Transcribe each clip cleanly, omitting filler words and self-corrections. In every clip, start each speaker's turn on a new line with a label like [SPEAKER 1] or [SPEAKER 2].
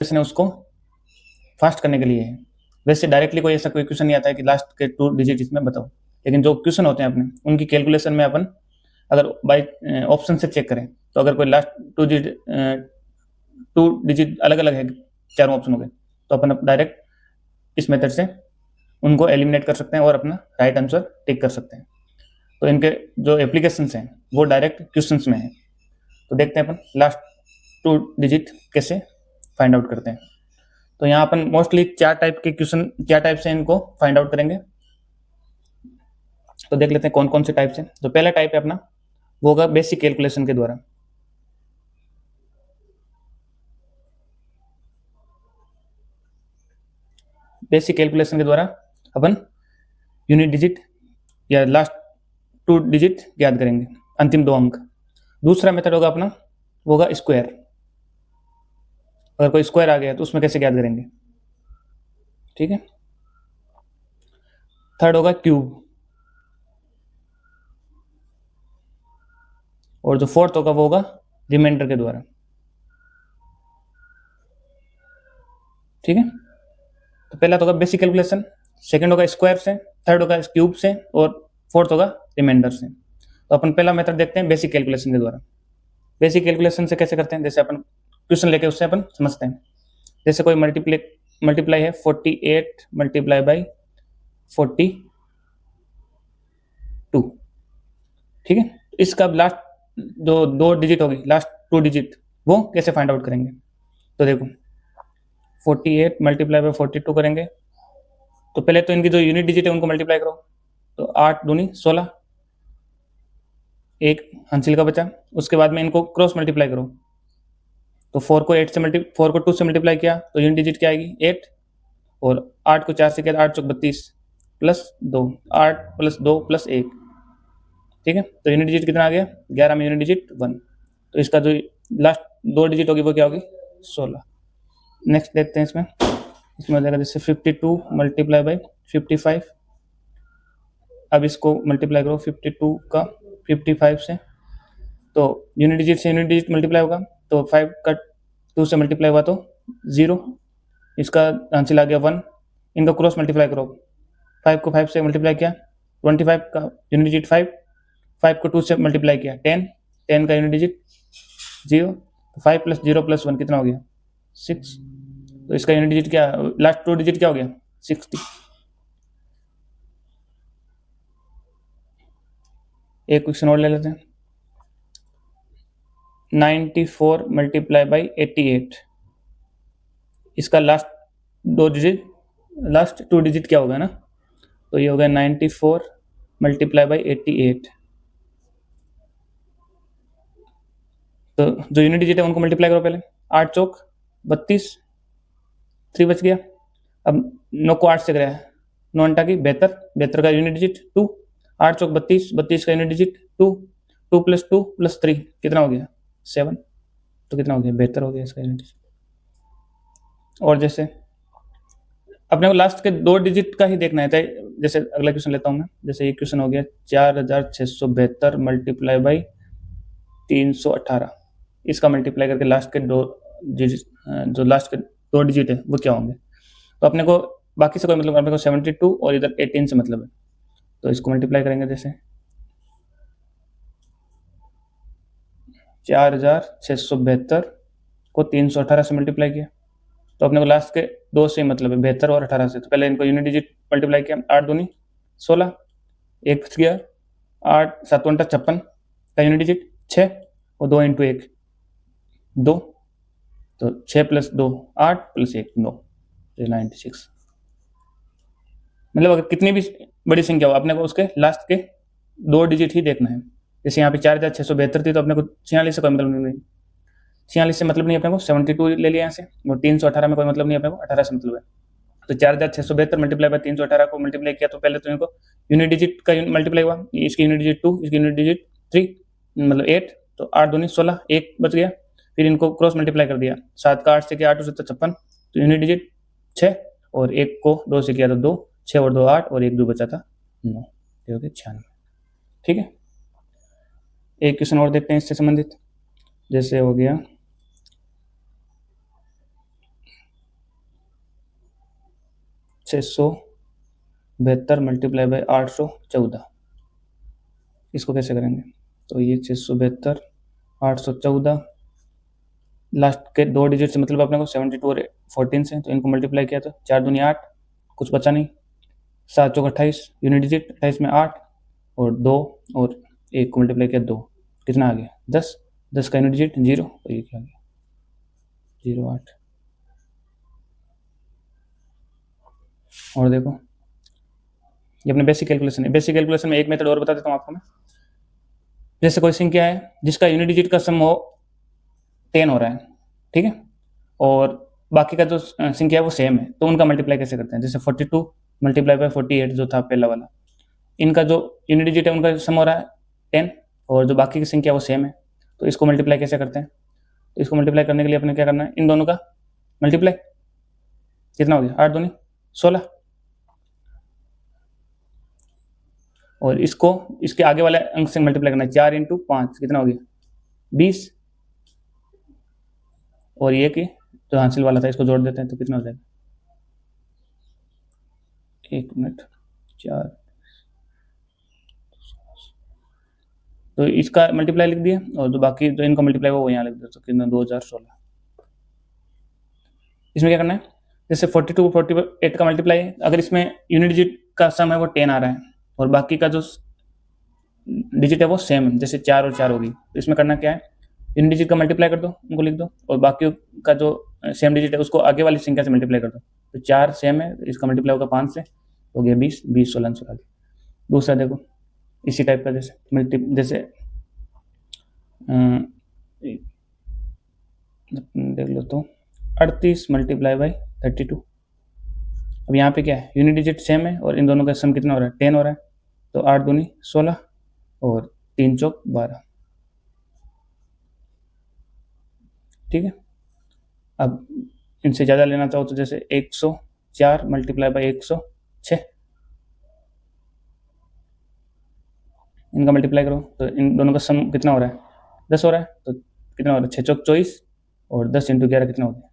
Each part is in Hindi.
[SPEAKER 1] क्वेश्चन है उसको फास्ट करने के लिए है। वैसे डायरेक्टली कोई ऐसा कोई क्वेश्चन नहीं आता है कि लास्ट के 2 डिजिट इसमें बताओ, लेकिन जो क्वेश्चन होते हैं अपने उनकी कैलकुलेशन में अपन अगर बाई ऑप्शन से चेक करें तो अगर कोई लास्ट 2 डिजिट अलग अलग है चारों ऑप्शन हो गए तो अपन डायरेक्ट इस मेथड से उनको एलिमिनेट कर सकते हैं और अपना राइट आंसर टिक कर सकते हैं। तो इनके जो एप्लीकेशंस हैं वो डायरेक्ट क्वेश्चंस में है। तो देखते हैं अपन लास्ट 2 डिजिट कैसे फाइंड आउट करते हैं। तो यहाँ अपन मोस्टली 4 टाइप के क्वेश्चन, 4 टाइप से इनको फाइंड आउट करेंगे। तो देख लेते हैं कौन कौन से टाइप से। तो पहला टाइप है अपना वो होगा बेसिक कैलकुलेशन के द्वारा। बेसिक कैलकुलेशन के द्वारा अपन यूनिट डिजिट या लास्ट 2 डिजिट याद करेंगे, अंतिम 2 अंक। दूसरा मेथड होगा अपना वो होगा स्क्वायर। अगर कोई स्क्वायर आ गया तो उसमें कैसे याद करेंगे, ठीक है। थर्ड होगा क्यूब, और जो फोर्थ होगा वो होगा रिमाइंडर के द्वारा, ठीक है। तो पहला तो होगा बेसिक कैलकुलेशन, सेकंड होगा स्क्वायर से, थर्ड होगा क्यूब से, और फोर्थ होगा रिमाइंडर से। तो अपन पहला मेथड देखते हैं बेसिक कैलकुलेशन के द्वारा। बेसिक कैलकुलेशन से कैसे करते हैं, जैसे अपन क्वेश्चन लेके उससे अपन समझते हैं। जैसे कोई मल्टीप्लाई है 48 मल्टीप्लाई बाई 42, ठीक है। इसका लास्ट जो 2 डिजिट होगी, लास्ट 2 डिजिट, वो कैसे फाइंड आउट करेंगे। तो देखो 48 मल्टीप्लाई बाई 42 करेंगे तो पहले तो इनकी जो यूनिट डिजिट है उनको मल्टीप्लाई करो। तो 8 दूनी 16, एक हासिल का बचा। उसके बाद में इनको क्रॉस मल्टीप्लाई करो। तो 4 को 2 से मल्टीप्लाई किया तो यूनिट डिजिट क्या आएगी 8, और 8 को 4 से किया 8 चौक 32 प्लस 2, 8 प्लस 2 प्लस 1, ठीक है। तो यूनिट डिजिट कितना आ गया 11 में यूनिट डिजिट 1। तो इसका जो लास्ट 2 डिजिट होगी वो क्या होगी 16। नेक्स्ट देखते हैं इसमें हो जाएगा जैसे 52 मल्टीप्लाई बाई 55। अब इसको मल्टीप्लाई करो 52 का 55 से, तो यूनिट डिजिट से यूनिट डिजिट मल्टीप्लाई होगा। तो 5 का 2 से मल्टीप्लाई हुआ तो 0, इसका आंसर आ गया 1। इनको क्रॉस मल्टीप्लाई करो, 5 को 5 से मल्टीप्लाई किया 25 का यूनिट डिजिट 5, 5 को 2 से मल्टीप्लाई किया 10, 10 का यूनिट डिजिट 0। 5 प्लस 0 प्लस 1 कितना हो गया 6। तो इसका यूनिट डिजिट क्या, लास्ट 2 डिजिट क्या हो गया 60। एक क्वेश्चन और ले लेते हैं 94 मल्टीप्लाई बाई 88। इसका लास्ट 2 डिजिट क्या होगा ना, तो ये हो गया 94 मल्टीप्लाई बाई 88। तो जो यूनिट डिजिट है उनको मल्टीप्लाई करो पहले, 8 चौक 32, 3 बच गया। अब 9 को 8 से कराया 9 अंटा की 72, 72 का यूनिट डिजिट 2, 8 चौक 32, 32 का यूनिट डिजिट 2, 2 प्लस 2 प्लस 3 कितना हो गया 7। तो कितना हो गया 72 हो गया इसका यूनिट डिजिट। और जैसे अपने को लास्ट के 2 डिजिट का ही देखना है, जैसे अगला क्वेश्चन लेता हूँ मैं। जैसे ये क्वेश्चन हो गया 4672 मल्टीप्लाई बाई 318। इसका मल्टीप्लाई करके लास्ट के 2 डिजिट, जो लास्ट के 2 डिजिट है वो क्या होंगे। तो अपने को बाकी से कोई मतलब, अपने को 72 और इधर 18 से मतलब है। तो इसको मल्टीप्लाई करेंगे, जैसे 4672 को 318 से मल्टीप्लाई किया तो अपने को लास्ट के 2 से मतलब है 72 और 18 से। तो पहले इनको यूनिट डिजिट मल्टीप्लाई किया, 8 दूनी 16, एक बच गया, 8 7 56 का यूनिट डिजिट 6, और 2 इंटू 1 2, तो 6 प्लस 2 8 प्लस 1 9, 96। मतलब अगर कितनी भी बड़ी संख्या हो अपने को उसके लास्ट के 2 डिजिट ही देखना है। जैसे यहाँ पे 4672 थी तो अपने को 46 से कोई मतलब नहीं, 46 से मतलब नहीं अपने को 72 ले लिया यहाँ से, और 318 में कोई मतलब नहीं अपने को 18 से मतलब है। तो 4672 मल्टीप्लाई बाई 318 को मल्टीप्लाई किया तो पहले तो इनको यूनिट डिजिट का मल्टीप्लाई हुआ, इसकी यूनिट डिजिट 2, इसकी यूनिट डिजिट 3 मतलब 8, तो 8 दूनी 16, एक बच गया। फिर इनको क्रॉस मल्टीप्लाई कर दिया, 7 का 8 से किया 8 7 56, तो यूनिट डिजिट 6, और 1 को 2 से किया तो 2, 6 और 2 8, और 1 जो बचा था 9, ये हो गया 96, ठीक है। एक क्वेश्चन और देखते हैं इससे संबंधित। जैसे हो गया 672 मल्टीप्लाई बाई 814, इसको कैसे करेंगे? तो ये 672 814, लास्ट के 2 डिजिट से मतलब अपने को 72 और 14 से, तो इनको मल्टीप्लाई किया तो 4 दूनी 8, कुछ बचा नहीं, 7 चौक 28, यूनिट डिजिट 28 में 8 और 2 और 1 को मल्टीप्लाई किया 2, कितना आ गया 10, 10 का यूनिट डिजिट 0, तो ये क्या आ गया 08। और देखो ये अपने बेसिक कैलकुलेशन है। बेसिक कैलकुलेशन में एक मेथड और बता देता हूँ आपको मैं। जैसे कोई संख्या है जिसका यूनिट डिजिट का सम हो 10 हो रहा है, ठीक है, और बाकी का जो संख्या है वो सेम है, तो उनका मल्टीप्लाई कैसे करते हैं? जैसे 42 मल्टीप्लाई बाई 48 जो था पहला वाला, इनका जो यूनिट डिजिट है उनका सम हो रहा है 10 और जो बाकी की संख्या वो सेम है, तो इसको मल्टीप्लाई कैसे करते हैं? तो इसको मल्टीप्लाई करने के लिए अपने क्या करना है, इन दोनों का मल्टीप्लाई, कितना हो गया 8 दूनी 16, और इसको इसके आगे वाले अंक से मल्टीप्लाई करना है, 4 इंटू 5 कितना हो गया 20, और ये कि जो हासिल वाला था इसको जोड़ देते हैं तो कितना हो जाएगा, 1 मिनट 4, तो इसका मल्टीप्लाई लिख दिया और जो बाकी जो इनका मल्टीप्लाई वो यहाँ लिख दिया, तो कितना 2016। इसमें क्या करना है, जैसे 42 48 का मल्टीप्लाई है, अगर इसमें यूनिट डिजिट का सम है वो 10 आ रहा है और बाकी का जो डिजिट है वो सेम है, जैसे 4 और 4 होगी, तो इसमें करना क्या है, यूनिट डिजिट का मल्टीप्लाई कर दो, उनको लिख दो, और बाकी का जो सेम डिजिट है उसको आगे वाली संख्या से मल्टीप्लाई कर दो, तो 4 सेम है, इसका मल्टीप्लाई होगा 5 से, हो गया 20, 20 16 16। दूसरा देखो इसी टाइप का, जैसे देख लो तो 38 मल्टीप्लाई बाई 32, अब यहाँ पे क्या है, यूनिट डिजिट सेम है और इन दोनों का सम कितना हो रहा है 10 हो रहा है, तो 8 दूनी 16 और 3 चौक 12, ठीक है। अब इनसे ज़्यादा लेना चाहो तो जैसे 104 मल्टीप्लाई बाई 106, इनका मल्टीप्लाई करो तो इन दोनों का सम कितना हो रहा है 10 हो रहा है, तो कितना हो रहा है 6 चौक 24 और 10 इंटू 11 कितना हो गया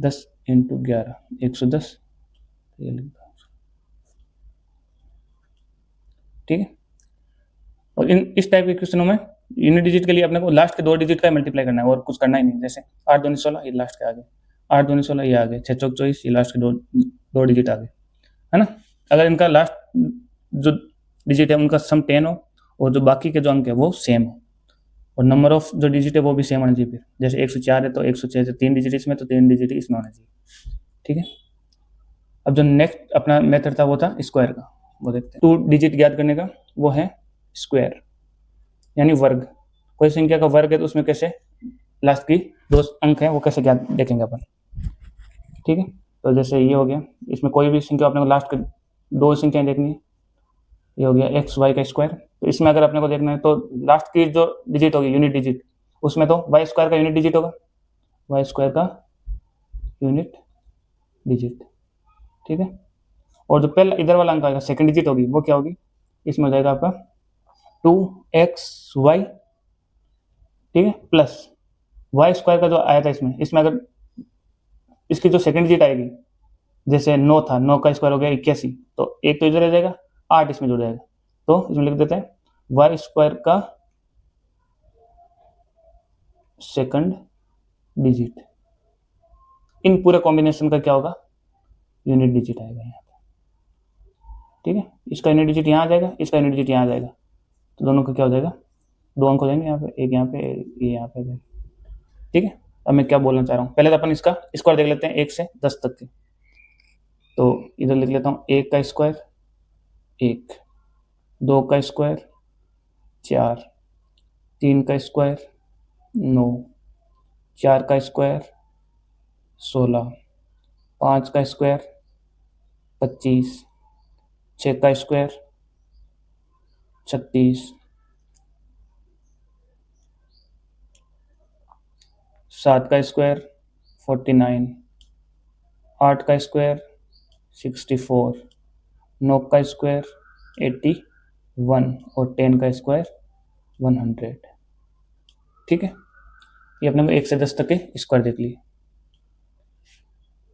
[SPEAKER 1] 10 इंटू 11 110, ये लिख दो, ठीक है। और इस टाइप के क्वेश्चनों में यूनिट डिजिट के लिए अपने को लास्ट के 2 डिजिट का मल्टीप्लाई करना है और कुछ करना ही नहीं, जैसे 8 दूनी 16 ये लास्ट के आगे, 8 दूनी 16 ये आगे, 6 चौक 24 ये लास्ट के दो डिजिट आगे, है ना। अगर इनका लास्ट जो डिजिट है उनका सम 10 हो और जो बाकी के जो अंक है वो सेम हो और नंबर ऑफ जो डिजिट है वो भी सेम होना चाहिए, फिर जैसे 104 है तो 106 से 3 डिजिट इसमें तो 3 डिजिट इसमें होना चाहिए, ठीक है। अब जो नेक्स्ट अपना मेथड था वो था स्क्वायर का, वो देखते हैं। 2 डिजिट ज्ञात करने का वो है स्क्वायर यानी वर्ग, कोई संख्या का वर्ग है तो उसमें कैसे लास्ट की 2 अंक है वो कैसे ज्ञात देखेंगे अपन, ठीक है। तो जैसे ये हो गया, इसमें कोई भी संख्या अपने को लास्ट के 2 संख्याएं देखनी है, ये हो गया एक्स वाई का स्क्वायर, तो इसमें अगर अपने को देखना है तो लास्ट की जो डिजिट होगी यूनिट डिजिट उसमें तो वाई स्क्वायर का यूनिट डिजिट होगा, वाई स्क्वायर का यूनिट डिजिट, ठीक है। और जो पहला इधर वाला अंक आएगा सेकंड डिजिट होगी वो क्या होगी, इसमें हो जाएगा आपका 2xy, ठीक है, प्लस वाई स्क्वायर का जो आया था इसमें अगर इसकी जो सेकंड डिजिट आएगी, जैसे 9 था, 9 का स्क्वायर हो गया 81, तो एक तो इधर रह जाएगा 8 इसमें जुड़ जाएगा, तो इसमें लिख देते हैं वाई स्क्वायर का सेकंड डिजिट, इन पूरे कॉम्बिनेशन का क्या होगा यूनिट डिजिट आएगा यहाँ पे, ठीक है। इसका यूनिट डिजिट यहाँ आ जाएगा, इसका यूनिट डिजिट यहाँ आ जाएगा, तो दोनों का क्या हो जाएगा 2 अंक हो जाएंगे यहाँ पे, एक यहाँ पे ये यहाँ पे, ठीक है। अब मैं क्या बोलना चाह रहा हूँ, पहले तो अपन इसका स्क्वायर देख लेते हैं 1 से 10 तक के, तो इधर लिख लेता हूँ 1 का स्क्वायर 1, 2 का स्क्वायर 4, 3 का स्क्वायर 9, 4 का स्क्वायर 16, 5 का स्क्वायर 25, 6 का स्क्वायर 36, 7 का स्क्वायर 49, 8 का स्क्वायर 64, 9 का स्क्वायर 81 और 10 का स्क्वायर 100, ठीक है। ये अपने को 1 से 10 तक के स्क्वायर देख लिए।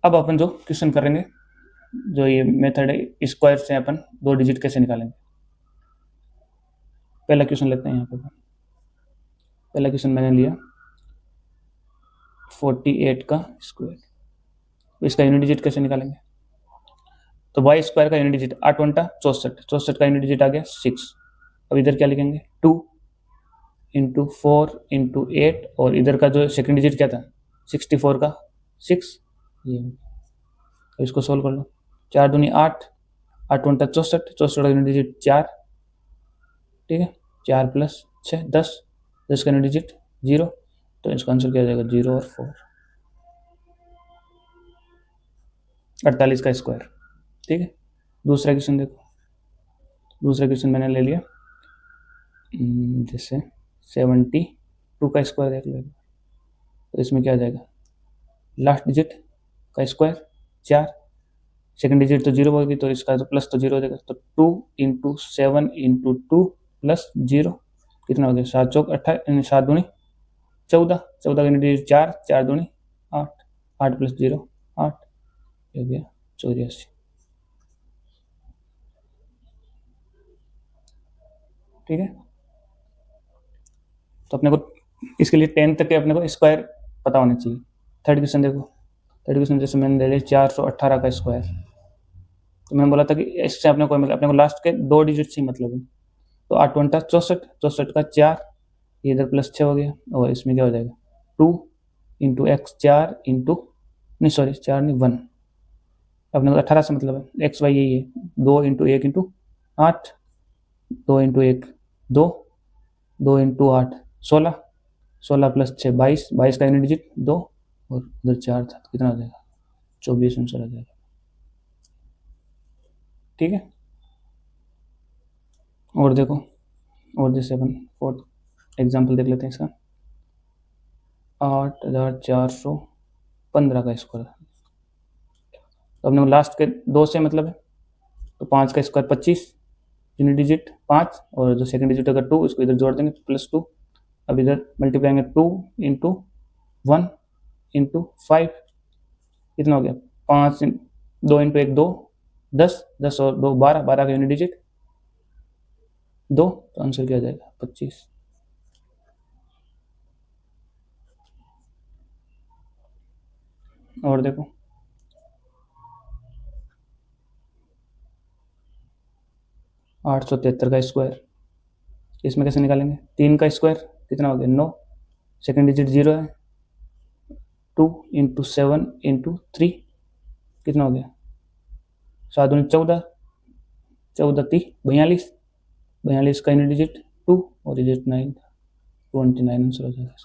[SPEAKER 1] अब अपन जो क्वेश्चन करेंगे जो ये मेथड है स्क्वायर से अपन 2 डिजिट कैसे निकालेंगे। पहला क्वेश्चन लेते हैं यहाँ पे। पहला क्वेश्चन मैंने लिया 48 का स्क्वायर, तो इसका यूनिट डिजिट कैसे निकालेंगे। तो वाई स्क्वायर का यूनिट डिजिट 8 × 64, 64 का यूनिट डिजिट आ गया 6। अब इधर क्या लिखेंगे 2 × 4 × 8, और इधर का जो सेकंड डिजिट क्या था 64 का 6, ये तो इसको सोल्व कर लो। 4 दूनी 8, 8 × 64, 64 का यूनिट डिजिट 4, ठीक है, 4 + 6 10, 10 का यूनिट डिजिट 0, तो इसका आंसर क्या हो जाएगा 0 और 4, 48 का स्क्वायर, ठीक है। दूसरा क्वेश्चन देखो, दूसरा क्वेश्चन मैंने ले लिया जैसे 72 का स्क्वायर देख लो, तो इसमें क्या आ जाएगा लास्ट डिजिट का स्क्वायर 4, सेकंड डिजिट तो 0 होगी, तो इसका तो प्लस तो 0 हो जाएगा, तो 2 × 7 × 2 + 0 कितना हो गया 7 चौक 18, 7 दूनी 14, 14 का डिजिट 4, 4 दूनी 8, 8 + 0 8, हो गया 84, ठीक है। तो अपने को इसके लिए 10 तक के अपने को स्क्वायर पता होना चाहिए। थर्ड क्वेश्चन देखो, थर्ड क्वेश्चन जैसे मैंने ले लिया 418 का स्क्वायर, तो मैंने बोला था कि इससे अपने को मतलब अपने को लास्ट के 2 डिजिट से मतलब है, तो 8 × 64, 64 का 4, इधर +6 हो गया, और इसमें क्या हो जाएगा 2 × x 4 × नहीं सॉरी 4 नहीं 1, अपने को 18 से मतलब है एक्स वाई यही है, 2 × 1 × 8, 2 × 1 2, 2 × 8 16, 16 + 6 22, 22 का यूनिट डिजिट 2, और उधर 4 था, तो कितना हो जाएगा 24 आंसर आ जाएगा, ठीक है। और देखो, और जैसे अपन फोर्थ एग्जाम्पल देख लेते हैं इसका 8415 का स्क्वायर, तो अपने लास्ट के 2 से मतलब है, तो 5 का स्क्वायर 25, यूनिट डिजिट 5, और जो सेकंड डिजिट अगर 2 इसको इधर जोड़ देंगे +2, अब इधर मल्टीप्लाई 2 × 1 × 5, कितना हो गया 5, 2 × 1 2, 10, 10 और 2 12, 12 का यूनिट डिजिट 2, तो आंसर क्या आ जाएगा 25। और देखो 873 का स्क्वायर, इसमें कैसे निकालेंगे 3 का स्क्वायर कितना हो गया 9, सेकंड डिजिट 0 है, 2 × 7 × 3 कितना हो गया 7 × 14, 14 30 42, 42 का यूनिट डिजिट 2, और डिजिट 9, 29 आंसर हो जाएगा,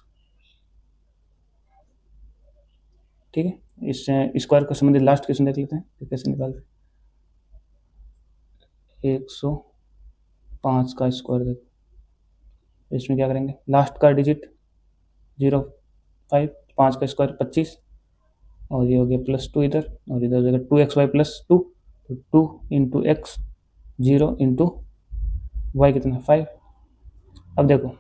[SPEAKER 1] ठीक है। इससे स्क्वायर को संबंधित लास्ट क्वेश्चन देख लेते हैं कि कैसे निकालते हैं। 105 का स्क्वायर देखो, इसमें क्या करेंगे लास्ट का डिजिट 0 5, 5 का स्क्वायर 25, और ये हो गया +2 इधर, और इधर हो जाएगा 2xy + 2, तो 2 × x 0 × y कितना 5। अब देखो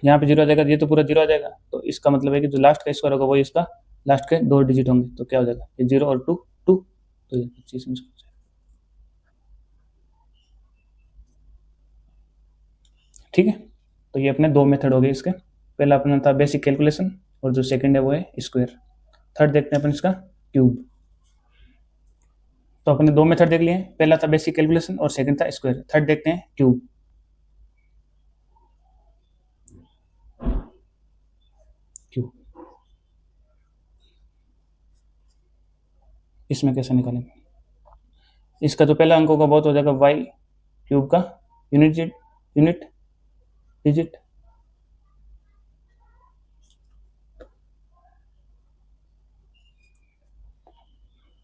[SPEAKER 1] यहाँ पे 0 आ जाएगा, ये तो पूरा 0 आ जाएगा, तो इसका मतलब है कि जो लास्ट का स्क्वायर होगा वही इसका लास्ट के 2 डिजिट होंगे, तो क्या हो जाएगा ये 0 और 2 2, तो ये 25 आंसर हो जाएगा, ठीक है। तो ये अपने 2 मेथड हो गए इसके, पहला अपना था बेसिक कैलकुलेशन, और जो सेकंड है वो है स्क्वायर। थर्ड देखते हैं अपन इसका क्यूब। तो अपने 2 मेथड देख लिए हैं, पहला था बेसिक कैलकुलेशन और सेकंड था स्क्वायर। थर्ड देखते हैं क्यूब। क्यूब इसमें कैसे निकालेंगे, इसका जो पहला अंक होगा बहुत हो जाएगा वाई क्यूब का यूनिट डिजिट,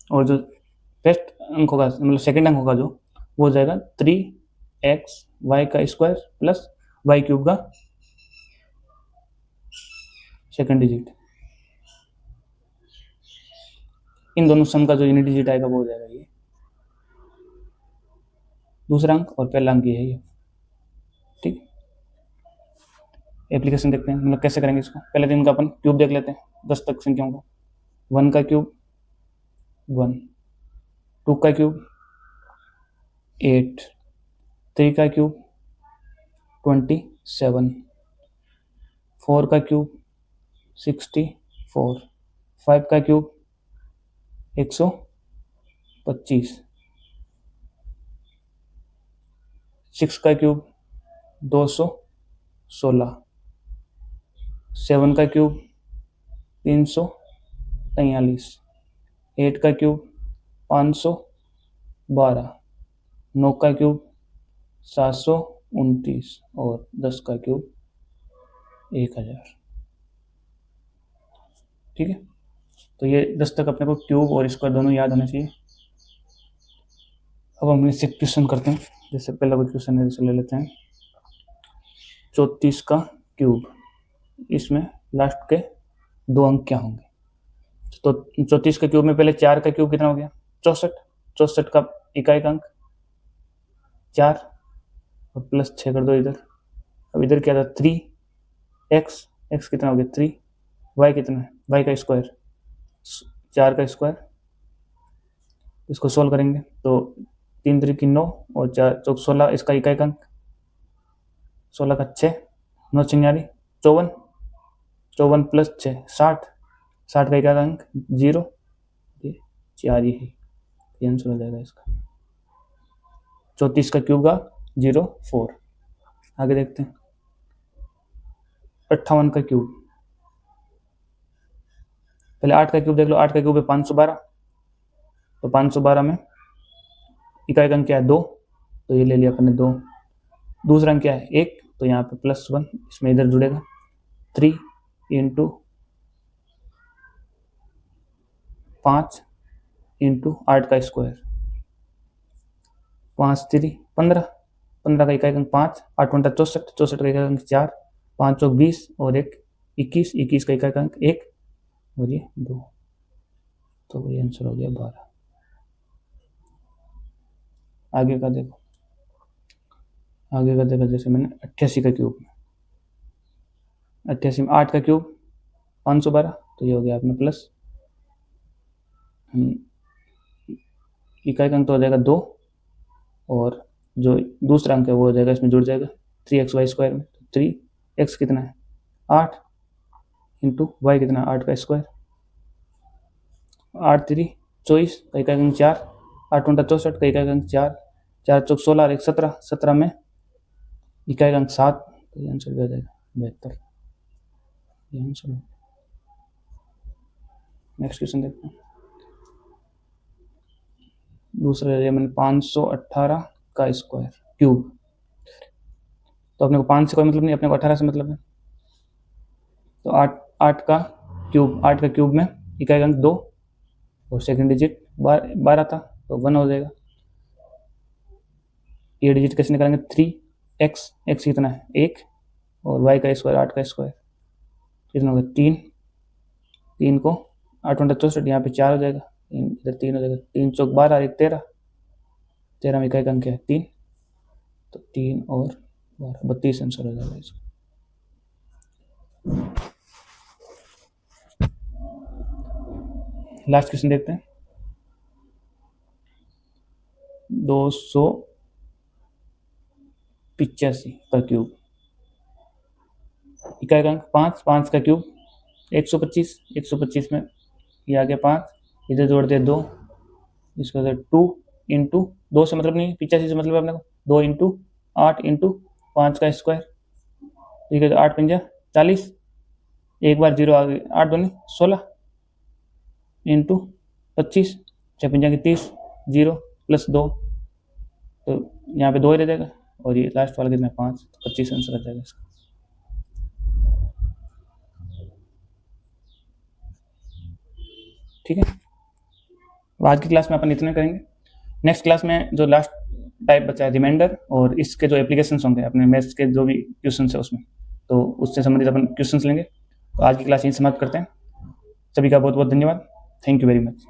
[SPEAKER 1] और जो फर्स्ट अंक होगा मतलब सेकंड अंक होगा जो वो हो जाएगा 3xy का स्क्वायर प्लस वाई क्यूब का सेकंड डिजिट। इन दोनों सम का जो यूनिट डिजिट आएगा वो हो जाएगा ये दूसरा अंक, और पहला अंक ये है ये, ठीक। एप्लीकेशन देखते हैं मतलब कैसे करेंगे इसको। पहले दिन का अपन क्यूब देख लेते हैं 10 तक संख्याओं का। 1 का क्यूब 1, 2 का क्यूब 8, 3 का क्यूब 27, 4 का क्यूब 64, 5 का क्यूब 125, 6 का क्यूब 216, 7 का क्यूब 343, 8 का क्यूब 512, 9 का क्यूब 729 और 10 का क्यूब 1000। ठीक है, तो ये 10 तक अपने को क्यूब और स्क्वायर दोनों याद होना चाहिए। अब हम इससे क्वेश्चन करते हैं। जैसे पहला कोई क्वेश्चन है, जैसे ले लेते हैं 34 का क्यूब, इसमें लास्ट के 2 अंक क्या होंगे? तो 34 का क्यूब में पहले 4 का क्यूब कितना हो गया? 64, 64 का इकाई का अंक 4 और प्लस 6 कर दो इधर। अब इधर क्या था? 3x, x कितना हो गया? 3, y कितना है? y का स्क्वायर 4 का स्क्वायर। इसको सोल्व करेंगे तो 3 3 की 9 और 4 चौक 16, इसका इकाई का अंक 16 का 6, 9 चिंगारी 54, 54 प्लस 6 60, 60 का इकाई का अंक 0, 4 ही आंसर हो जाएगा इसका। 34 का क्यूब का 04। आगे देखते हैं 58 का क्यूब। पहले 8 का क्यूब देख लो। 8 का क्यूब है 512, तो 512 में इकाई का अंक क्या है? 2, तो ये ले लिया अपने 2। दूसरा अंक क्या है? 1, तो यहाँ पे +1 इसमें इधर जुड़ेगा। 3 इंटू 5 इंटू 8 का स्क्वायर, 5 3 15, 15 का इकाई का अंक 5, 8 × 64, 64 का इकाई का अंक 4, 5 चौक 20 और 1 21, 21 का इकाई का अंक 1 और ये 2, तो ये आंसर हो गया 12। आगे का देखो, आगे का देखा जैसे मैंने 88 का क्यूब में, 88 में 8 का क्यूब 512, तो ये हो गया अपना प्लस इकाई का अंक तो हो जाएगा 2 और जो दूसरा अंक है वो हो जाएगा इसमें जुड़ जाएगा 3xy स्क्वायर में। 3x कितना है? 8 इंटू वाई कितना है? 8 का स्क्वायर, 8 3 24 का इकाई का अंक 4, 8 × 64 का इकाई का अंक 4, 4 चौक 16 और 1 17, 17 में इकाई का अंक 7, तो ये आंसर हो जाएगा 72। ये आंसर है। नेक्स्ट क्वेश्चन देखते हैं। दूसरा ले मैंने 518 का स्क्वायर क्यूब, तो अपने को 5 से कोई मतलब नहीं, अपने को 18 से मतलब है। तो 8 का क्यूब, 8 का क्यूब में इकाई का अंक 2 और सेकंड डिजिट 12 था, तो 1 हो जाएगा। ये डिजिट कैसे निकालेंगे? 3x, x कितना है? 1 और y का स्क्वायर 8 का स्क्वायर कितना होगा? 3, 3 को 8 × 64, यहाँ पे 4 हो जाएगा, इधर 3 हो जाएगा। 3 चौक 12 और 1 13, 13 में इकाई का अंक है 3, तो 3 और 12 32 आंसर हो जाएगा इसका। लास्ट क्वेश्चन देखते हैं। 285 का क्यूब, इकाई का अंक 5, 5 का क्यूब 125, 125 में ये आ गया 5, इधर जोड़ दिया 2, इसका 2 इंटू 2 से मतलब नहीं, 85 से मतलब अपने को 2 इंटू 8 इंटू 5 का स्क्वायर, ठीक है। तो 8 पंजा 40, एक बार 0 आ गई, 8 दूनी 16 इंटू 25, 6 पंजा की 30, 0 प्लस 2, तो यहाँ पे 2 ही रह जाएगा और ये लास्ट वाला कितना 5, 25 आंसर आ जाएगा इसका। ठीक है, आज की क्लास में अपन इतना करेंगे। नेक्स्ट क्लास में जो लास्ट टाइप बचा है रिमाइंडर, और इसके जो एप्लीकेशंस होंगे अपने मैथ्स के जो भी क्वेश्चन है उसमें, तो उससे संबंधित अपन क्वेश्चंस लेंगे। तो आज की क्लास यहीं समाप्त करते हैं। सभी का बहुत बहुत धन्यवाद। Thank you very much.